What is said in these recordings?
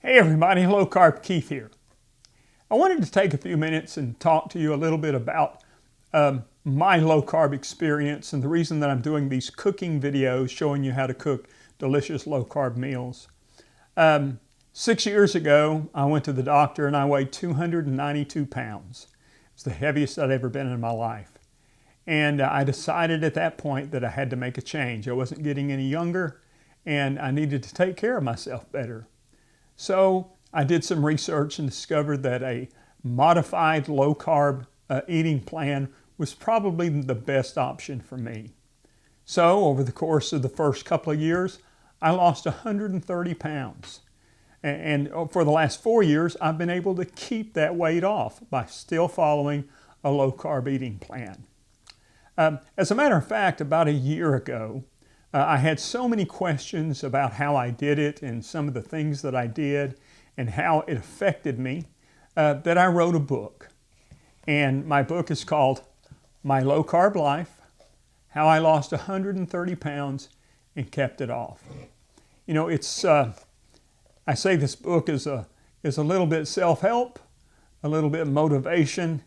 Hey everybody, Low Carb Keith here. I wanted to take a few minutes and talk to you a little bit about my low carb experience and the reason that I'm doing these cooking videos showing you how to cook delicious low carb meals. 6 years ago, I went to the doctor and I weighed 292 pounds. It's the heaviest I'd ever been in my life. And I decided at that point that I had to make a change. I wasn't getting any younger and I needed to take care of myself better. So I did some research and discovered that a modified low-carb eating plan was probably the best option for me. So over the course of the first couple of years, I lost 130 pounds. And for the last 4 years, I've been able to keep that weight off by still following a low-carb eating plan. As a matter of fact, about a year ago, I had so many questions about how I did it and some of the things that I did and how it affected me that I wrote a book. And my book is called My Low-Carb Life, How I Lost 130 Pounds and Kept It Off. You know, I say this book is a little bit self-help, a little bit motivation,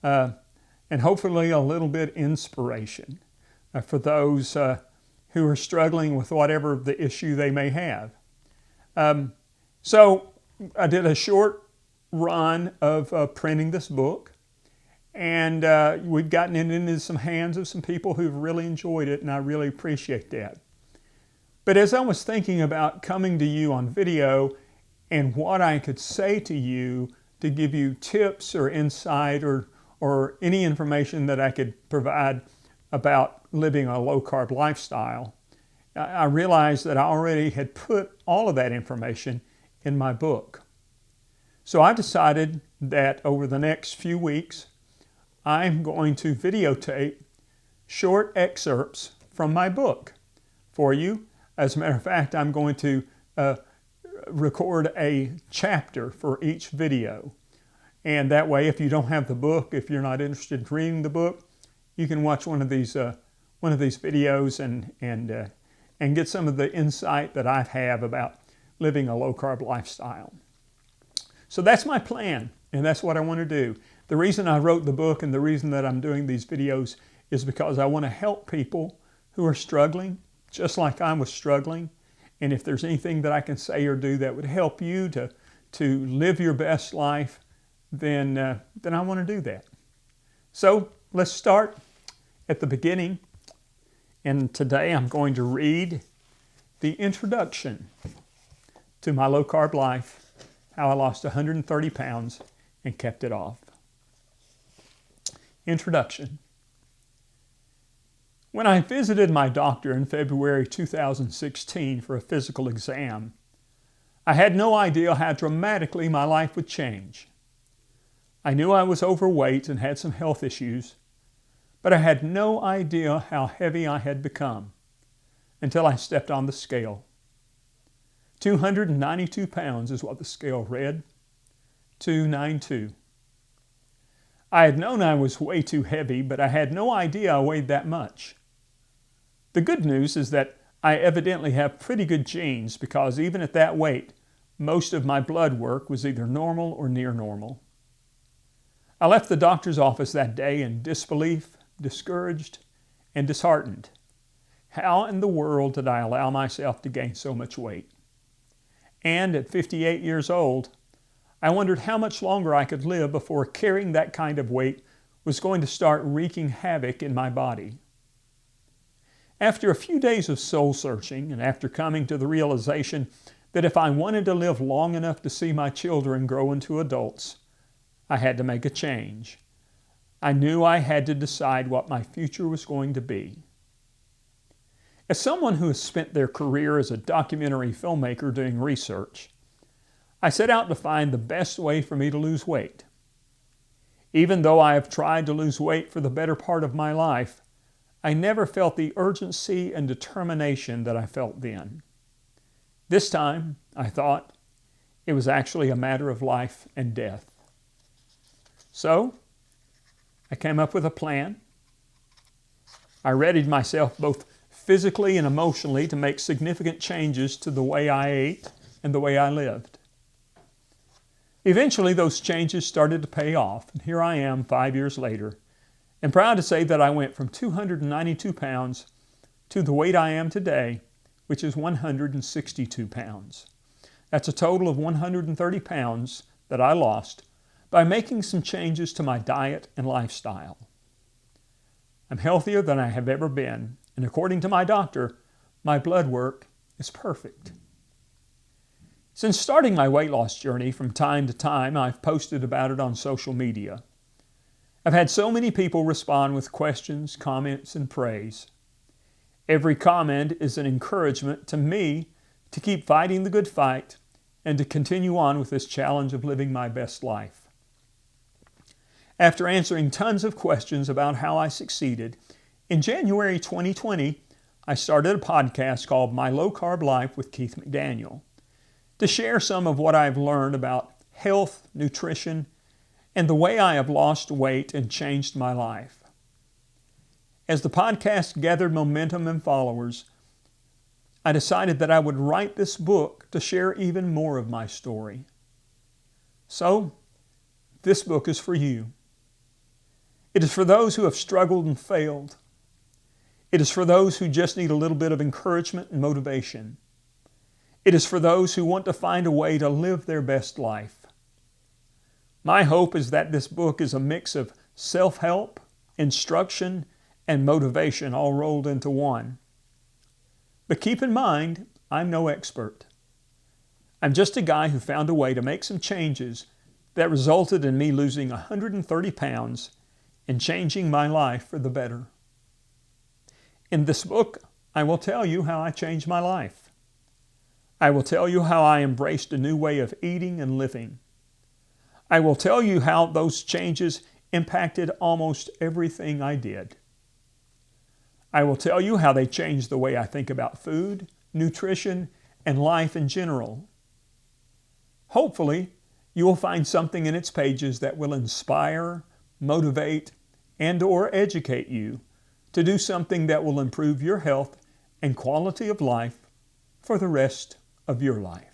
and hopefully a little bit inspiration for those who are struggling with whatever the issue they may have. So I did a short run of printing this book, and we've gotten it into some hands of some people who've really enjoyed it, and I really appreciate that. But as I was thinking about coming to you on video and what I could say to you to give you tips or insight or any information that I could provide about living a low-carb lifestyle, I realized that I already had put all of that information in my book. So I decided that over the next few weeks, I'm going to videotape short excerpts from my book for you. As a matter of fact, I'm going to record a chapter for each video. And that way, if you don't have the book, if you're not interested in reading the book, you can watch one of these videos and get some of the insight that I have about living a low-carb lifestyle. So that's my plan, and that's what I want to do. The reason I wrote the book and the reason that I'm doing these videos is because I want to help people who are struggling, just like I was struggling. And if there's anything that I can say or do that would help you to live your best life, then I want to do that. So let's start at the beginning. And today I'm going to read the introduction to My Low-Carb Life, How I Lost 130 Pounds and Kept It Off. Introduction. When I visited my doctor in February 2016 for a physical exam, I had no idea how dramatically my life would change. I knew I was overweight and had some health issues, but I had no idea how heavy I had become until I stepped on the scale. 292 pounds is what the scale read. 292. I had known I was way too heavy, but I had no idea I weighed that much. The good news is that I evidently have pretty good genes because even at that weight, most of my blood work was either normal or near normal. I left the doctor's office that day in disbelief, discouraged, and disheartened. How in the world did I allow myself to gain so much weight? And at 58 years old, I wondered how much longer I could live before carrying that kind of weight was going to start wreaking havoc in my body. After a few days of soul searching and after coming to the realization that if I wanted to live long enough to see my children grow into adults, I had to make a change. I knew I had to decide what my future was going to be. As someone who has spent their career as a documentary filmmaker doing research, I set out to find the best way for me to lose weight. Even though I have tried to lose weight for the better part of my life, I never felt the urgency and determination that I felt then. This time, I thought, it was actually a matter of life and death. So, I came up with a plan. I readied myself both physically and emotionally to make significant changes to the way I ate and the way I lived. Eventually, those changes started to pay off, and here I am 5 years later, and proud to say that I went from 292 pounds to the weight I am today, which is 162 pounds. That's a total of 130 pounds that I lost by making some changes to my diet and lifestyle. I'm healthier than I have ever been, and according to my doctor, my blood work is perfect. Since starting my weight loss journey, from time to time, I've posted about it on social media. I've had so many people respond with questions, comments, and praise. Every comment is an encouragement to me to keep fighting the good fight and to continue on with this challenge of living my best life. After answering tons of questions about how I succeeded, in January 2020, I started a podcast called My Low-Carb Life with Keith McDaniel to share some of what I've learned about health, nutrition, and the way I have lost weight and changed my life. As the podcast gathered momentum and followers, I decided that I would write this book to share even more of my story. So, this book is for you. It is for those who have struggled and failed. It is for those who just need a little bit of encouragement and motivation. It is for those who want to find a way to live their best life. My hope is that this book is a mix of self-help, instruction, and motivation all rolled into one. But keep in mind, I'm no expert. I'm just a guy who found a way to make some changes that resulted in me losing 130 pounds and changing my life for the better. In this book, I will tell you how I changed my life. I will tell you how I embraced a new way of eating and living. I will tell you how those changes impacted almost everything I did. I will tell you how they changed the way I think about food, nutrition, and life in general. Hopefully, you will find something in its pages that will inspire, motivate, and/or educate you to do something that will improve your health and quality of life for the rest of your life.